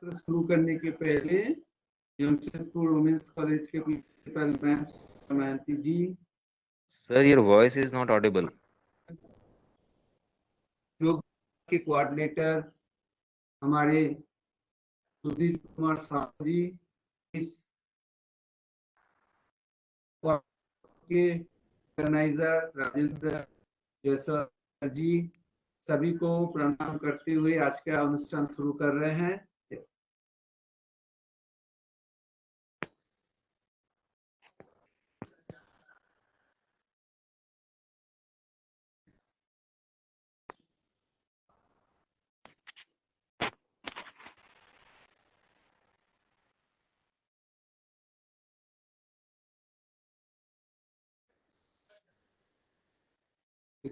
सत्र शुरू करने के पहले जमशेदपुर वुमेन्स कॉलेज के principal ma'am Damayanti ji, Sir, your voice is not audible. योग के कोऑर्डिनेटर हमारे सुधीर कुमार साहू जी, इस के ऑर्गेनाइजर राजेंद्र जैसवाल जी, सभी को प्रणाम करते हुए आज का अनुष्ठान शुरू कर रहे हैं।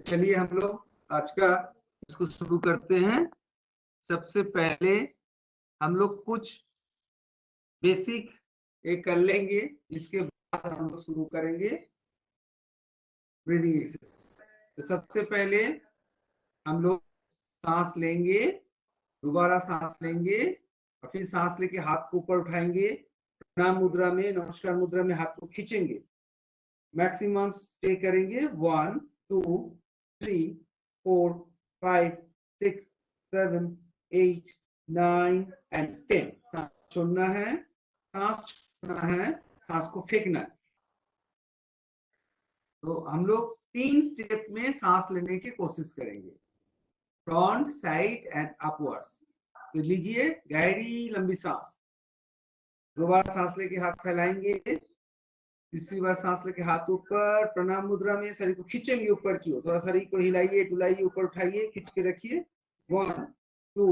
चलिए हम लोग आज का इसको शुरू करते हैं। सबसे पहले हम लोग कुछ बेसिक एक कर लेंगे, जिसके बाद हम लोग शुरू करेंगे ब्रीदिंग एक्सरसाइज। तो सबसे पहले हम लोग सांस लेंगे, दोबारा सांस लेंगे और फिर सांस लेके हाथ को ऊपर उठाएंगे। प्रणाम मुद्रा में, नमस्कार मुद्रा में हाथ को खींचेंगे, मैक्सिमम स्टे करेंगे 1 2 3 4 5 6 7 8 9 एंड 10। सांस छोड़ना है, सांस छोड़ना है, सांस को फेंकना है। तो हम लोग 3 स्टेप में सांस लेने की कोशिश करेंगे, फ्रंट, साइड एंड अपवर्ड्स। तो लीजिए गहरी लंबी सांस, दोबारा सांस लेके हाथ फैलाएंगे, तीसरी बार सांस लेके हाथ ऊपर, प्रणाम मुद्रा में शरीर को खींचेंगे ऊपर की ओर, थोड़ा शरीर को हिलाइए डुलाइए, ऊपर उठाइए, खींच के रखिए। 1 2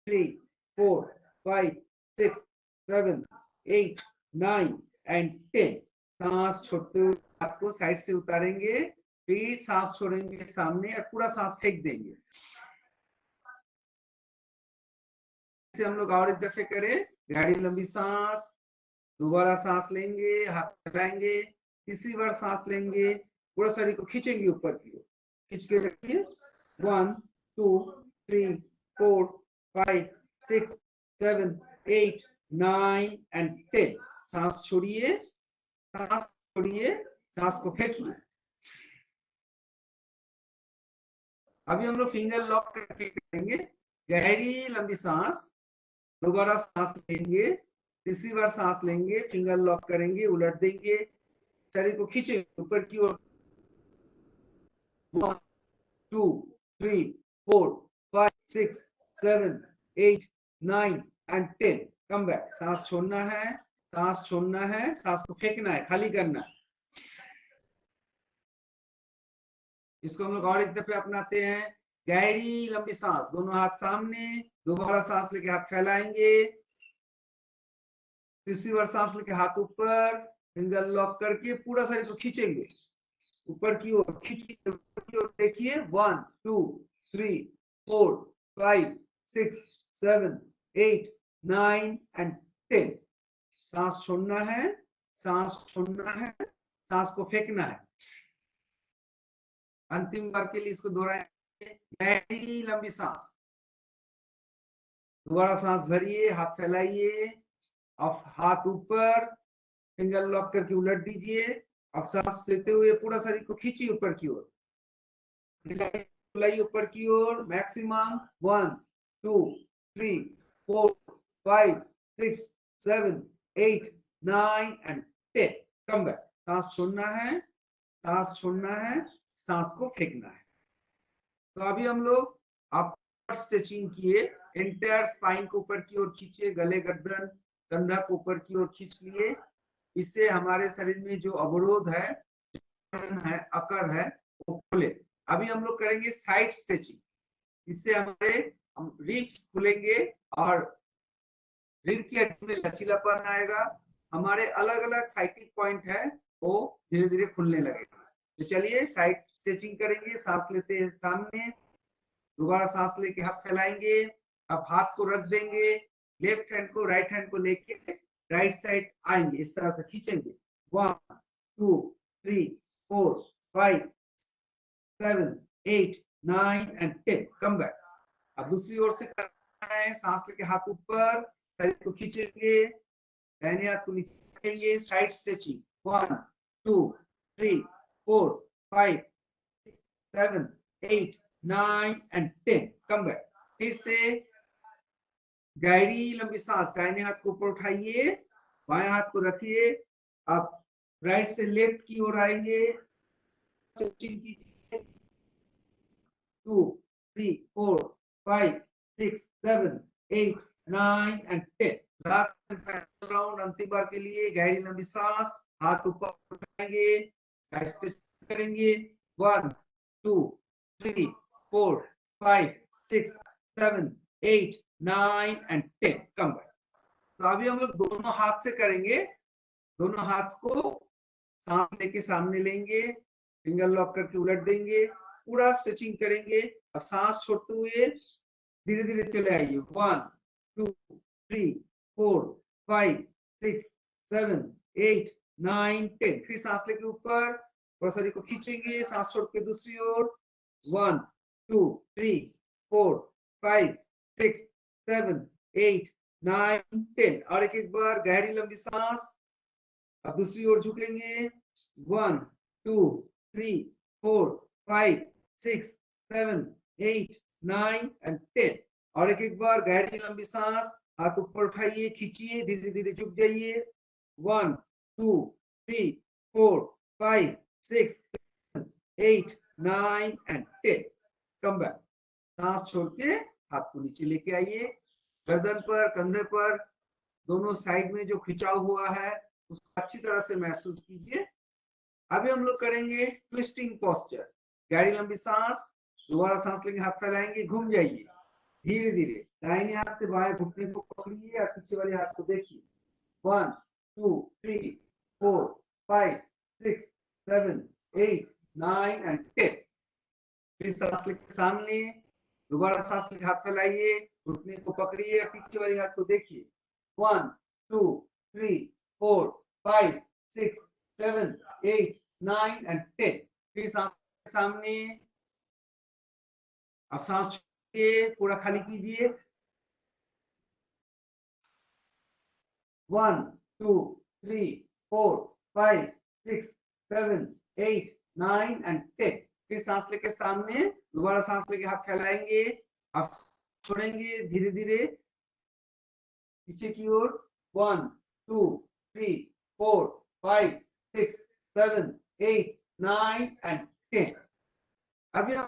3 4 5 6 7 8 9 एंड 10। सांस छोड़ते हुए हाथ को साइड से उतारेंगे, फिर सांस छोड़ेंगे सामने और पूरा सांस फेंक देंगे। इसे हम लोग और एक दफे करें, गहरी लंबी सांस, दोबारा सांस लेंगे, हाथ फैलाएंगे, तीसरी बार सांस लेंगे, पूरा शरीर को खींचेंगे ऊपर की ओर, खींच के रखिए। 1 2 3 4 5 6 7 8 9 एंड 10। सांस छोड़िए, सांस छोड़िए, सांस को फेंकिए। अभी हम लोग फिंगर लॉक करके करेंगे, गहरी लंबी सांस, दोबारा सांस लेंगे, तीसरी बार सांस लेंगे, फिंगर लॉक करेंगे, उलट देंगे, शरीर को खींचेंगे ऊपर की ओर। 1 2 3 4 5 6 7 8 9 एंड 10। Come back. सांस छोड़ना है, सांस छोड़ना है, सांस को फेंकना है, खाली करना है। इसको हम लोग और एक दफे अपनाते हैं, गहरी लंबी सांस, दोनों हाथ सामने, दोबारा सांस लेके हाथ फैलाएंगे, तीसरी बार सांस लेके हाथ ऊपर, फिंगर लॉक करके पूरा शरीर को खींचेंगे ऊपर की ओर, खींचिए ऊपर की ओर, देखिए। 1 2 3 4 5 6 7 8 9 एंड 10। सांस छोड़ना है, सांस छोड़ना है, सांस को फेंकना है। अंतिम बार के लिए इसको दोहराएं, गहरी लंबी सांस, दोबारा सांस भरिए, हाथ फैलाइए, अब हाथ ऊपर, फिंगर लॉक करके उलट दीजिए। अब सांस लेते हुए पूरा शरीर को खींचिए ऊपर की ओर, हिलाइए ऊपर की ओर, मैक्सिमम 1 2 3 4 5 6 7 8 9 एंड 10। Come back. सांस छोड़ना है, सांस छोड़ना है, सांस को फेंकना है। तो अभी हम लोग अपर स्ट्रेचिंग किए, एंटायर स्पाइन को ऊपर की ओर खींचे, गले गर्दन कंधा को ऊपर की ओर खींच लिए। इससे हमारे शरीर में जो अवरोध है, अकड़ है, वो खुले। अभी हम लोग करेंगे साइड स्ट्रेचिंग, इससे हमारे रिब्स खुलेंगे और रीढ़ की हड्डी में लचीलापन आएगा, हमारे अलग अलग साइटिक पॉइंट है वो धीरे धीरे खुलने लगेगा। तो चलिए साइड स्ट्रेचिंग करेंगे। सांस लेते हैं सामने, दोबारा सांस लेके हाथ फैलाएंगे, अब हाथ को रख देंगे, लेफ्ट हैंड को राइट हैंड को लेके राइट साइड आएंगे, इस तरह से खींचेंगे। 1 2 3 4 5 7 8 9 एंड 10। Come back. अब दूसरी ओर से करना है, सांस लेके हाथ ऊपर, शरीर को खींचेंगे, दाहिने हाथ को नीचे रखेंगे, side stretching 1 2 3 4 5 7 8 9 and 10. Come back. फिर से गहरी लंबी सांस, दाहिने हाथ को ऊपर उठाइए, बाएं हाथ को रखिए, आप राइट से लेफ्ट की ओर आएंगे, 2 3 4 5 6 7 8 9 and 10. लास्ट राउंड, अंतिम बार के लिए गहरी लंबी सांस, हाथ ऊपर उठाएंगे, करेंगे 1 2 3 4 5 6 7 8 9 and 10. Come back. तो अभी हम लोग दोनों हाथ से करेंगे, दोनों हाथ को सामने के सामने लेंगे, फिंगर लॉक करके उलट देंगे, पूरा स्ट्रेचिंग करेंगे। अब सांस छोड़ते हुए धीरे धीरे चले आइए, 1 2 3 4 5 6 7 8 9 10। फिर सांस लेके ऊपर, थोड़ा शरीर को खींचेंगे, सांस छोड़ के दूसरी ओर, 1 2 3 4 5 6 7 8 9 10। और एक बार गहरी लंबी सांस। अब दूसरी ओर झुकेंगे, 1 2 3 4 5 6 7 8 9 and 10। और एक बार गहरी लंबी सांस, हाथ ऊपर उठाइए, खींचिए, धीरे धीरे झुक जाइए, 1 2 3 4 5 6 7 8 9 and 10। Come back. सांस छोड़ के हाथ को नीचे लेके आइए, गर्दन पर, कंधे पर, दोनों साइड में जो खिंचाव हुआ है उसको अच्छी तरह से महसूस कीजिए। अभी हम लोग करेंगे ट्विस्टिंग पोस्चर। गहरी लंबी सांस, दोबारा सांस लेंगे, हाथ फैलाएंगे, घूम जाइए धीरे धीरे, दाहिने हाथ से बाएं घुटने को पकड़िए और पीछे वाले हाथ को देखिए, 1 2 3 4 5 6 7 8 9 and 10। फिर सांस लेके सामने, दोबारा सांस लेके हाथ फैलाइए, घुटने को पकड़िए और पीछे वाले हाथ को देखिए, 1 2 3 4 5 6 7 8 9 and 10। फिर सांस सामने, अब सांस पूरा खाली कीजिए, 1 2 3 4 5 6 7 8 9 and 10। फिर सांस लेके सामने, दोबारा सांस लेके हाथ फैलाएंगे, अब छोड़ेंगे धीरे धीरे पीछे की ओर, 1 2 3 4 5 6 7 8 9 and 10। अभी हम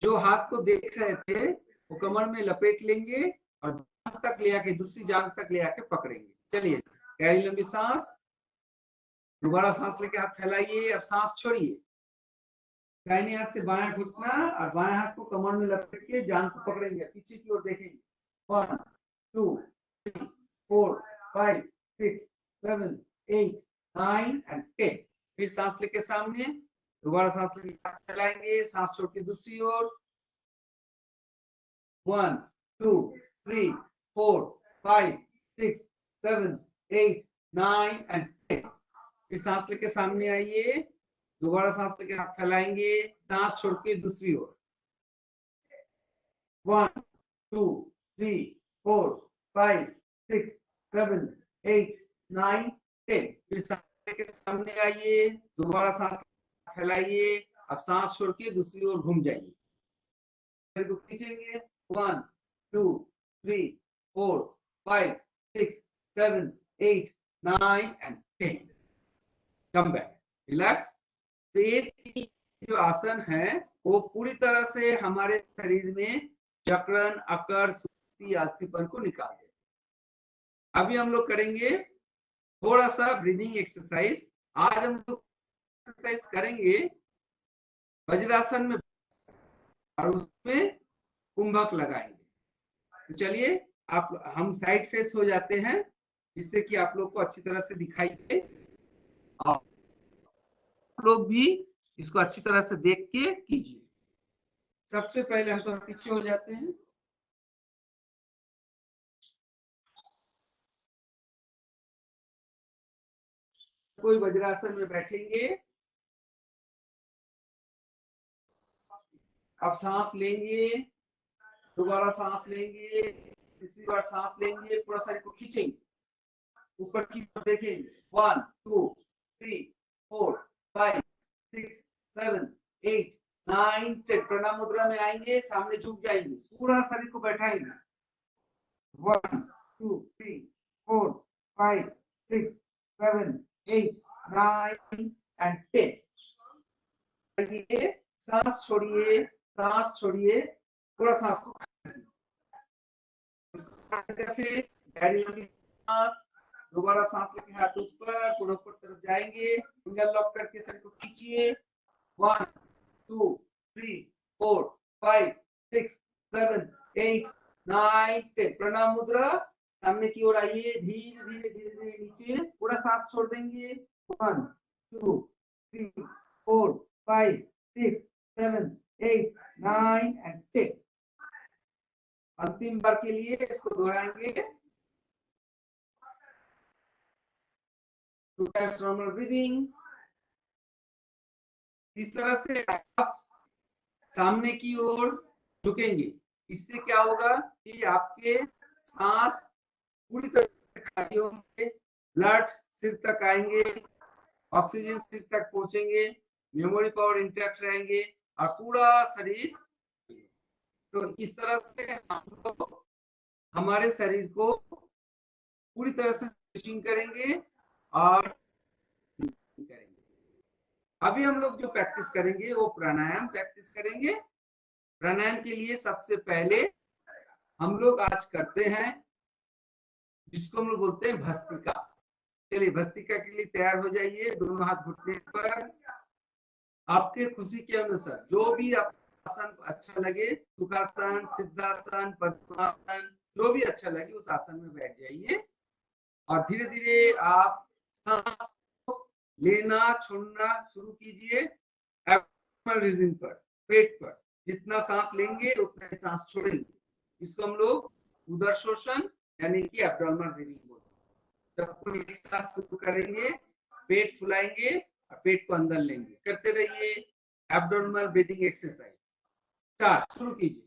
जो हाथ को देख रहे थे वो कमर में लपेट लेंगे और जांघ तक ले आके, दूसरी जांघ तक ले आके पकड़ेंगे। चलिए, गहरी लंबी सांस, दोबारा सांस लेके हाथ फैलाइए, अब सांस छोड़िए, दाहिने हाथ से बायां घुटना और बाएं हाथ को कमर में लपेट के जांघ को पकड़ेंगे, पीछे की ओर देखेंगे, 1 2 3 4 5 6 7 8 9 and 10। फिर सांस लेके सामने, दोबारा सांस लेके हाथ फैलाएंगे, सांस छोड़ के दूसरी ओर, 1 2 3 4 5 6 7 8 9 and 10। फिर सांस लेके सामने आइए, दोबारा सांस लेके हाथ फैलाएंगे, सांस छोड़ के दूसरी ओर, 1 2 3 4 5 6 7 8 9 10। फिर सांस लेके सामने आइए, दोबारा सांस फैलाइए, अब सांस छोड़ के दूसरी ओर घूम जाइए, शरीर को खींचेंगे, 1 2 3 4 5 6 7 8 9 and 10। Come back, relax. तो ये जो आसन है वो पूरी तरह से हमारे शरीर में जकड़न, अकड़, सुस्ती, आलसीपन को निकाल दे। अभी हम लोग करेंगे थोड़ा सा ब्रीदिंग एक्सरसाइज। आज हम लोग एक्सरसाइज करेंगे वज्रासन में और उसमें कुंभक लगाएंगे। तो चलिए, आप हम साइड फेस हो जाते हैं जिससे कि आप लोग को अच्छी तरह से दिखाई दे और आप लोग भी इसको अच्छी तरह से देख के कीजिए। सबसे पहले हम तो पीछे हो जाते हैं, कोई वज्रासन में बैठेंगे, अब सांस लेंगे, दोबारा सांस लेंगे, तीसरी बार सांस लेंगे, पूरा शरीर को खींचेंगे, ऊपर की ओर देखेंगे। 1 2 3 4 5 6 7 8 9 10। प्रणाम मुद्रा में आएंगे, सामने झुक जाएंगे, पूरा शरीर को बैठाएंगे। 1 2 3 4 5 6 7 8 9 and 10। सांस छोड़िए, सांस छोड़िए, पूरा सांस को फिर दोबारा सांस लेके हाथ ऊपर, पूरा ऊपर तरफ जाएंगे, फिंगर लॉक करके शरीर को खींचिए। 1 2 3 4 5 6 7 8 9 10। प्रणाम मुद्रा, सामने की ओर आइए, धीरे धीरे धीरे धीरे नीचे, पूरा सांस छोड़ देंगे। 1 2 3 4 5 6 7 8 9 and 10। अंतिम बार के लिए इसको दोहराएंगे। 2 times normal breathing। इस तरह से आप सामने की ओर झुकेंगे। इससे क्या होगा कि आपके सांस पूरी तरह से खाली होंगे, ब्लड सिर तक आएंगे, ऑक्सीजन सिर तक पहुंचेंगे, मेमोरी पावर इंटैक्ट रहेंगे और पूरा शरीर। तो इस तरह से हम लोग हमारे शरीर को पूरी तरह से स्ट्रेचिंग करेंगे और करेंगे। अभी हम लोग जो प्रैक्टिस करेंगे वो प्राणायाम प्रैक्टिस करेंगे। प्राणायाम के लिए सबसे पहले हम लोग आज करते हैं जिसको हम लोग बोलते हैं भस्त्रिका। चलिए भस्त्रिका के लिए तैयार हो जाइए, दोनों हाथ घुटने पर। आपके खुशी के अनुसार जो भी आपको आसन अच्छा लगे, सुखासन, सिद्धासन, पद्मासन, जो भी अच्छा लगे उस आसन में बैठ जाइए और धीरे धीरे आप सांस को लेना छोड़ना शुरू कीजिए। एब्डोमिनल रीजन पर, पेट पर जितना सांस लेंगे उतना ही सांस छोड़ेंगे। इसको हम लोग उदर शोषण यानी कि एब्डोमिनल ब्रीदिंग बोलते हैं। जब कोई सांस शुरू करेंगे, पेट फुलाएंगे और पेट को अंदर लेंगे, करते रहिए एब्डोमिनल ब्रीदिंग एक्सरसाइज। स्टार्ट, शुरू कीजिए।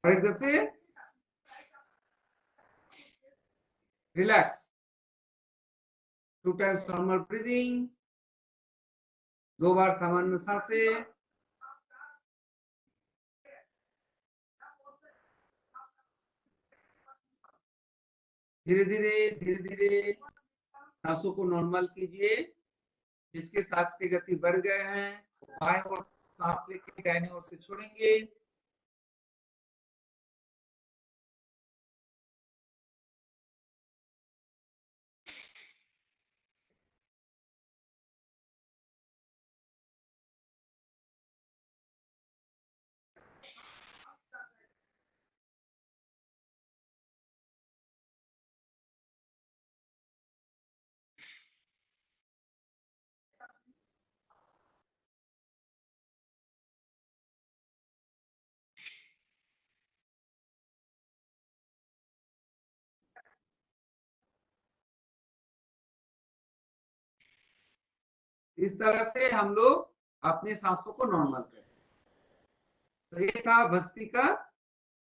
और एक दफे रिलैक्स। 2 times नॉर्मल ब्रीदिंग, 2 बार सामान्य सांसें। धीरे धीरे सांसों को नॉर्मल कीजिए। जिसके सांस की गति बढ़ गए हैं बाएं ओर सांस लेके दाहिने ओर से छोड़ेंगे। इस तरह से हम लोग अपने सांसों को नॉर्मल करें। तो ये था भस्त्रिका।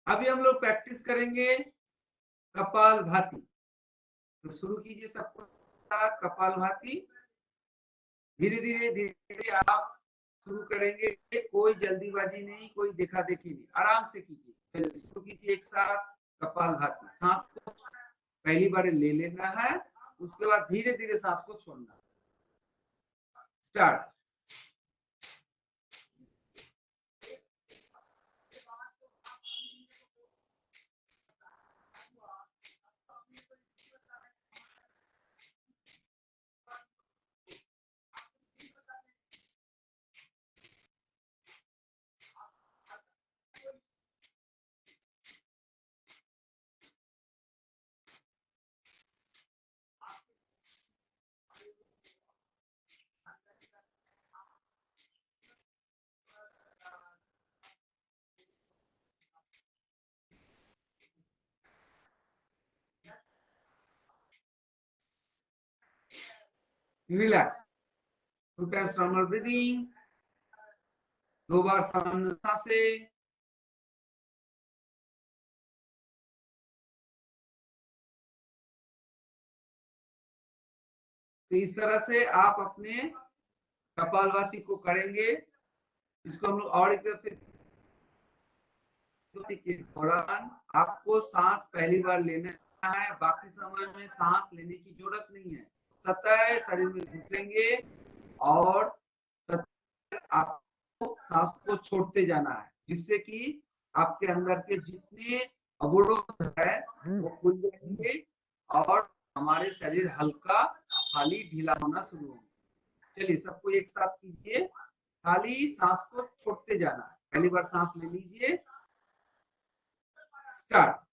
अभी हम लोग प्रैक्टिस करेंगे कपालभाति। तो शुरू कीजिए सबको साथ कपालभाति। धीरे धीरे आप शुरू करेंगे, कोई जल्दीबाजी नहीं, कोई देखा देखी नहीं, आराम से कीजिए। चलिए शुरू कीजिए एक साथ कपालभाति। सांस को पहली बार ले लेना है, उसके बाद धीरे धीरे सांस को छोड़ना। Start. Relax. 2 times normal breathing, 2 बार सामान्य सांसें। तो इस तरह से आप अपने कपालभाति को करेंगे। इसको हम लोग और एक के दौरान आपको सांस पहली बार लेना है, बाकी समय में सांस लेने की जरूरत नहीं है। सतह शरीर में घुसेंगे और आपको सांस को छोड़ते जाना है, जिससे कि आपके अंदर के जितने अवरोध है वो खुल जाएंगे और हमारे शरीर हल्का खाली ढीला होना शुरू होगा। चलिए सबको एक साथ कीजिए, खाली सांस को छोड़ते जाना है। पहली बार सांस ले लीजिए। स्टार्ट।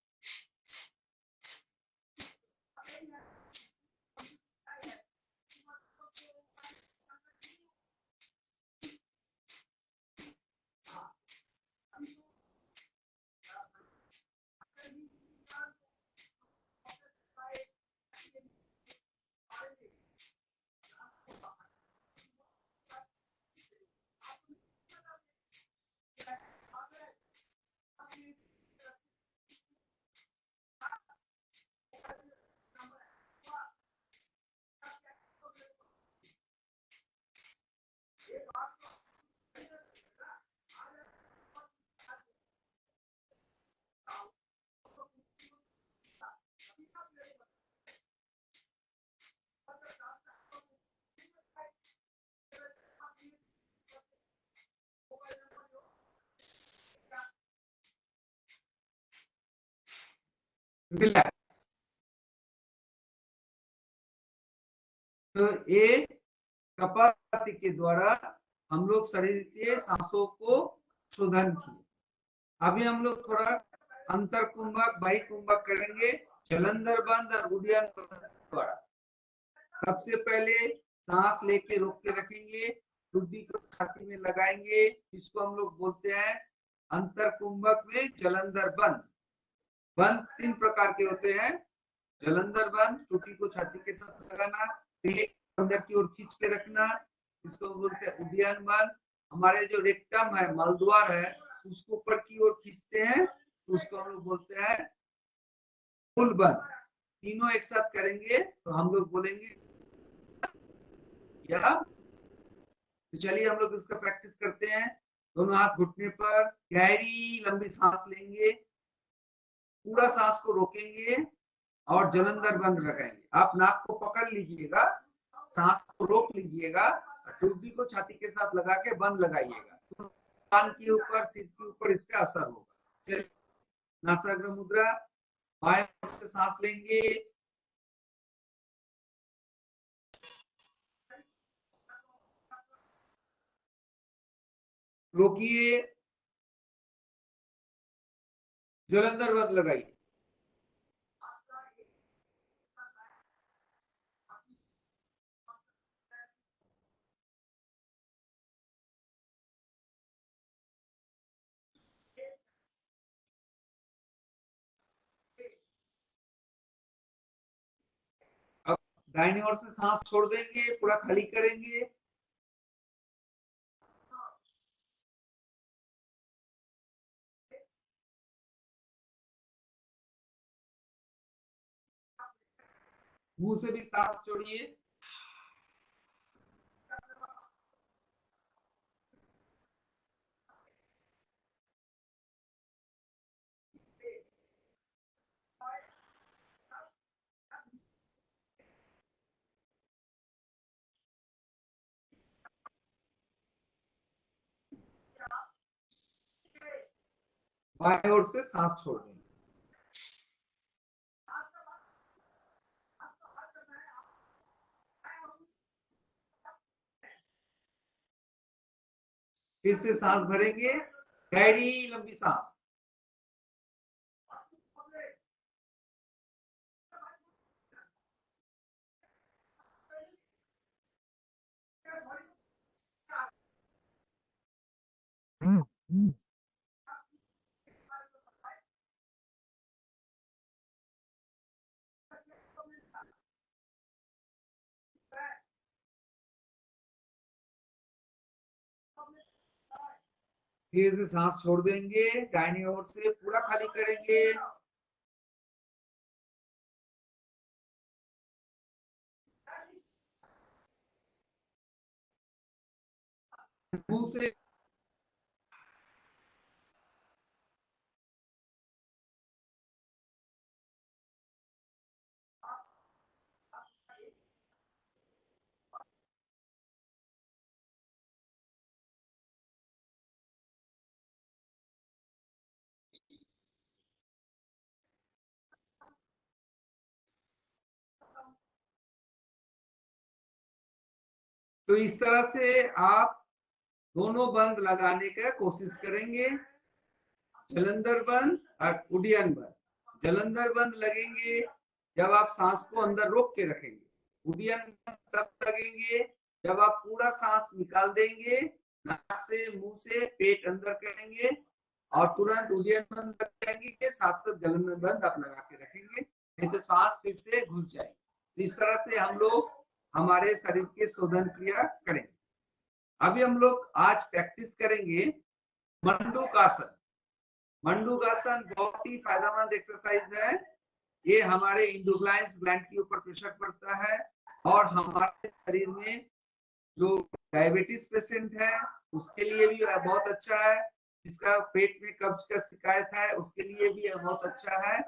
रिलैक्स। तो ये कपालभाति के द्वारा हम लोग शरीर के सांसों को शोधन किए। अभी हम लोग थोड़ा अंतर कुंभक बाह्य कुंभक करेंगे, जलंधर बंद और उद्यान द्वारा। सबसे पहले सांस लेके रोक के रखेंगे, ठुड्डी को छाती में लगाएंगे, इसको हम लोग बोलते हैं अंतर कुंभक में जलंधर बंद। बंद 3 प्रकार के होते हैं, जलंधर बंद, ठुड्डी को छाती के साथ लगाना, पेट अंदर की ओर खींच के रखना, इसको बोलते हैं उद्यान बंद। हमारे जो रेक्टम है, मलद्वार है, उसको ऊपर की ओर खींचते हैं, तो उसको हम लोग बोलते हैं मूल बंद। तीनों एक साथ करेंगे तो हम लोग बोलेंगे या। तो चलिए हम लोग इसका प्रैक्टिस करते हैं। दोनों हाथ घुटने पर, गहरी लंबी सांस लेंगे, पूरा सांस को रोकेंगे और जलंधर बंद लगाएंगे। आप नाक को पकड़ लीजिएगा, सांस को रोक लीजिएगा, ठुड्डी को छाती के साथ लगा के बंद लगाइएगा। कान के ऊपर, सिर के ऊपर इसका असर होगा। चलिए नासाग्र मुद्रा, बाएं से सांस लेंगे, रोकिए, जलंधर बंद लगाइए। अब दाहिनी ओर से सांस छोड़ देंगे, पूरा खाली करेंगे। मुंह से भी सांस छोड़िए। बाएं ओर से सांस छोड़ देंगे। फिर से सांस भरेंगे, गहरी लंबी सांस। फिर से सांस छोड़ देंगे, दाहिनी ओर से पूरा खाली करेंगे। मुंह से तो इस तरह से आप दोनों बंद लगाने का कोशिश करेंगे, जलंधर बंद और उड्डयन बंद। जलंधर बंद लगेंगे जब आप सांस को अंदर रोक के रखेंगे, उड्डयन बंद तब लगेंगे जब आप पूरा सांस निकाल देंगे, नाक से मुंह से पेट अंदर करेंगे और तुरंत उड्डयन बंद लग जाएंगे, साथ साथ जलंधर बंद आप लगा के रखेंगे, नहीं तो सांस फिर से घुस जाएगी। इस तरह से हम लोग हमारे शरीर के शोधन क्रिया करेंगे। अभी हम लोग आज प्रैक्टिस करेंगे मंडूकासन। मंडूकासन बहुत ही फायदेमंद एक्सरसाइज है। ये हमारे इंडोक्राइन ग्लैंड के ऊपर प्रेशर पड़ता है और हमारे शरीर में जो डायबिटीज पेशेंट है उसके लिए भी बहुत अच्छा है, जिसका पेट में कब्ज का शिकायत है उसके लिए भी बहुत अच्छा है।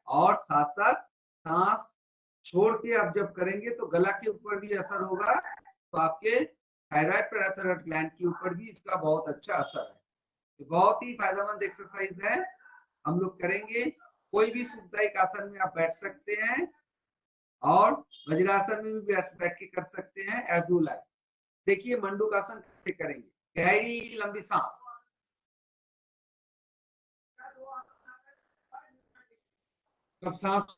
और साथ साथ सांस छोड़ के आप जब करेंगे तो गला के ऊपर भी असर होगा, तो आपके थायराइड पैराथायराइड ग्लैंड के ऊपर भी इसका बहुत अच्छा असर है। बहुत ही फायदेमंद एक्सरसाइज है, हम लोग करेंगे। कोई भी सुखदायक आसन में आप बैठ सकते हैं और वज्रासन में भी बैठ के कर सकते हैं, एज यू लाइक। देखिए मंडूकासन कैसे करेंगे, गहरी लंबी सांस। अब सांस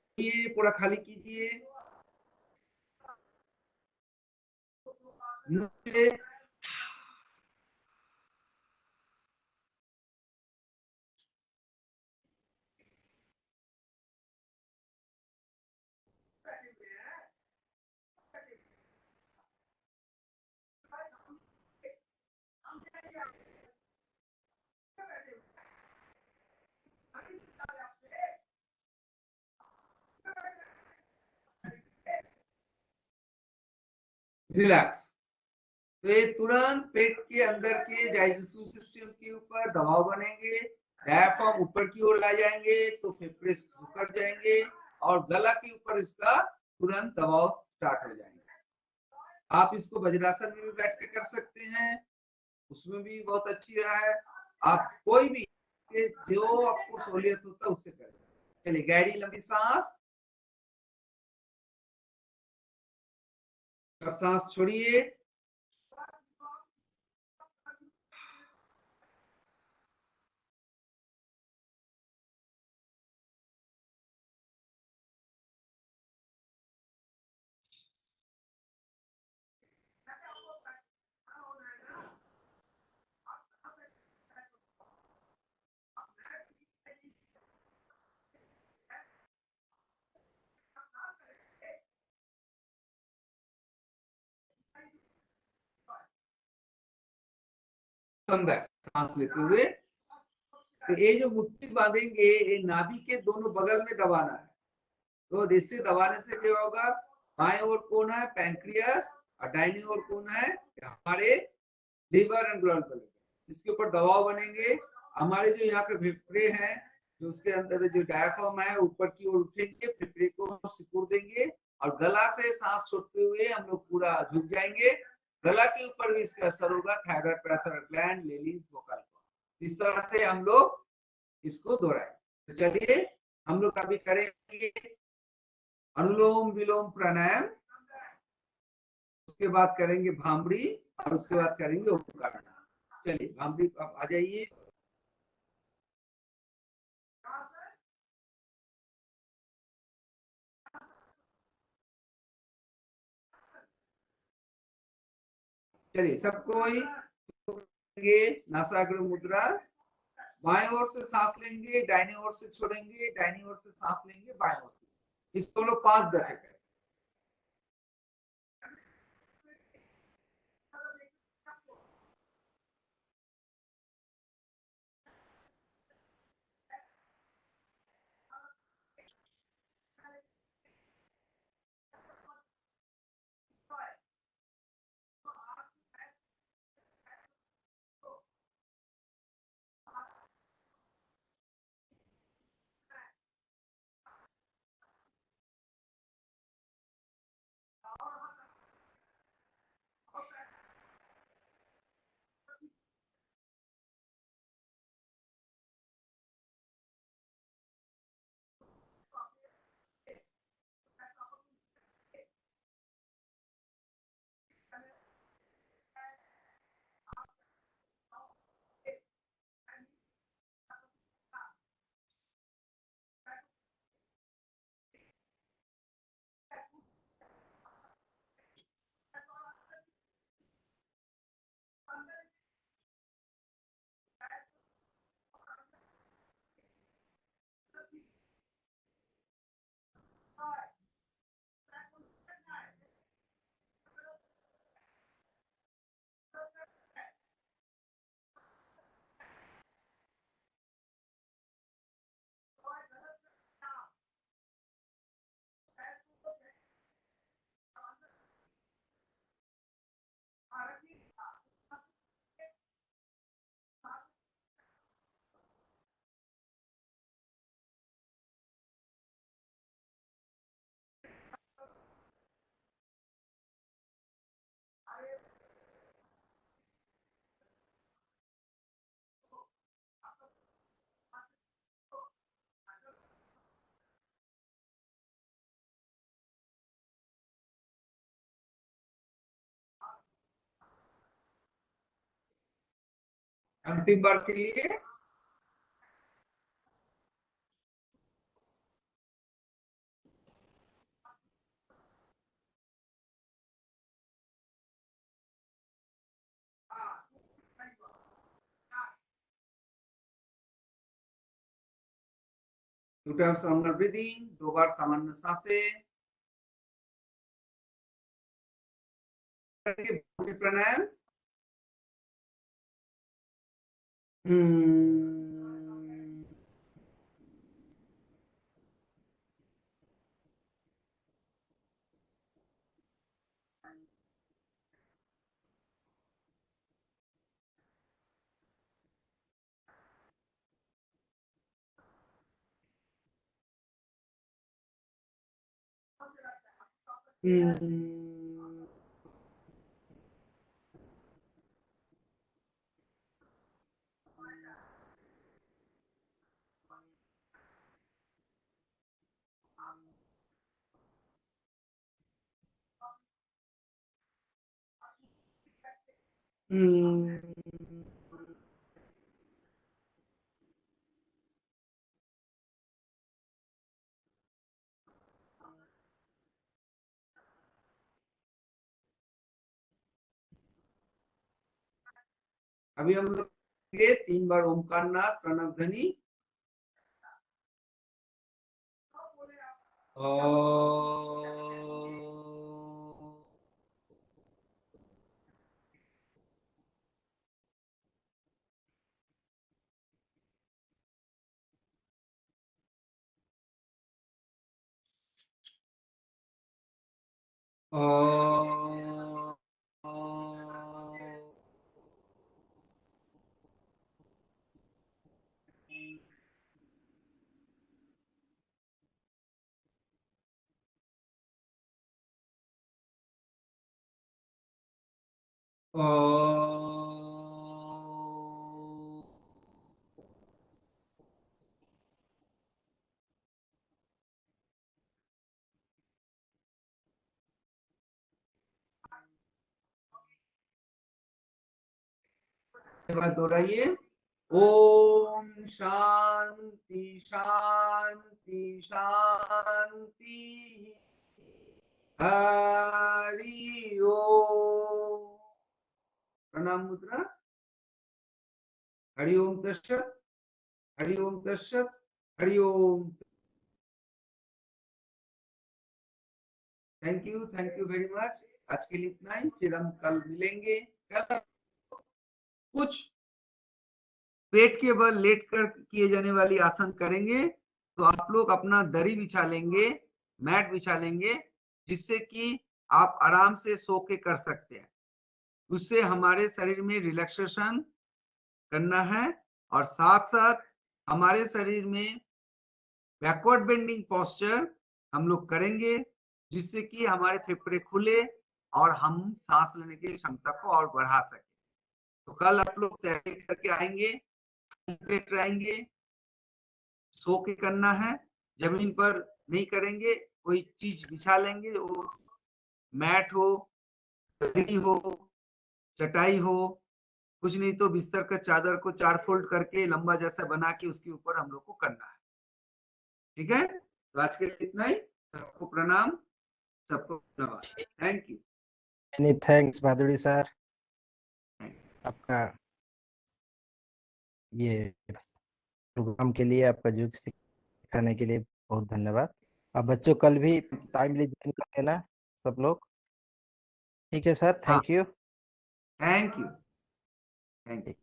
पूरा खाली कीजिए, रिलैक्स। तो ये तुरंत पेट के अंदर के डाइजेस्टिव सिस्टम के ऊपर दबाव बनेंगे, डायफ्राम ऊपर की ओर ला जाएंगे तो फेफड़े सिकुड़ जाएंगे और गला के ऊपर इसका तुरंत दबाव स्टार्ट हो जाएंगे। आप इसको वज्रासन में भी बैठ के कर सकते हैं, उसमें भी बहुत अच्छी है। आप कोई भी जो आपको सहूलियत होता है उससे करें। चलिए गहरी लंबी सांस, अब सांस छोड़िए, कम बैक सांस लेते हुए। तो ये जो मुट्ठी बांधेंगे ये नाभि के दोनों बगल में दबाना है, तो इससे दबाने से क्या होगा, बाएं ओर कौन है पैंक्रियास और दाहिनी ओर कौन है हमारे लीवर एंड ब्लड वेसल, इसके ऊपर दबाव बनेंगे। हमारे जो यहाँ के फेफड़े हैं, जो उसके अंदर जो डायफ्राम है ऊपर की ओर उठेंगे, फेफड़े को हम सिकुड़ देंगे और गला से सांस छोड़ते हुए हम लोग पूरा झुक जाएंगे। गला के ऊपर भी इसका असर होगा, थायराइड पैराथायराइड ग्लैंड, लेलिस, वोकल। इस तरह से हम लोग इसको दोहराए। तो चलिए हम लोग अभी करेंगे अनुलोम विलोम प्राणायाम, उसके बाद करेंगे भामड़ी और उसके बाद करेंगे ओमकार। चलिए भामड़ी आप आ जाइए। चलिए सबको नासाग्र मुद्रा, बाएं ओर से सांस लेंगे, दाहिने ओर से छोड़ेंगे, दाहिनी ओर से सांस लेंगे, बाएं ओर से। इसको लोग 5 दफे करें। अंतिम बार के लिए टू टाइम्स सामान्य ब्रीदिंग, 2 बार सामान्य सांसें, प्राणायाम। अभी हम लोग 3 बार ओमकार नाथ प्रणव ध्वनि। उसके बाद दोहराइए, ओम शांति शांति शांति, हरि ओम। प्रणाम मुद्रा। हरि ओम तत्सत, हरि ओम तत्सत, Hari Om. Thank you very much. आज के लिए इतना ही, फिर हम कल मिलेंगे। कल कुछ पेट के बल लेट कर किए जाने वाली आसन करेंगे। तो आप लोग अपना दरी बिछा लेंगे, मैट बिछा लेंगे, जिससे कि आप आराम से सो के कर सकते हैं। उससे हमारे शरीर में रिलैक्सेशन करना है, और साथ साथ हमारे शरीर में बैकवर्ड बेंडिंग पोस्चर हम लोग करेंगे, जिससे कि हमारे फेफड़े खुले और हम सांस लेने की क्षमता को और बढ़ा सके। तो कल आप लोग तैयारी करके आएंगे, पेट रहेंगे, सो के करना है, जमीन पर नहीं करेंगे, कोई चीज बिछा लेंगे, वो मैट हो, दरी हो, चटाई हो, कुछ नहीं तो बिस्तर का चादर को 4 फोल्ड करके लंबा जैसा बना के उसके ऊपर हम लोग को करना है। ठीक है, तो आज के लिए इतना ही। सबको प्रणाम, सबको धन्यवाद। Thank you. Many thanks, Madhuri sir. आपका ये प्रोग्राम के लिए, आपका जो सिखाने के लिए बहुत धन्यवाद। अब बच्चों कल भी टाइमली ज्वाइन कर लेना सब लोग। ठीक है sir, thank you. Thank you.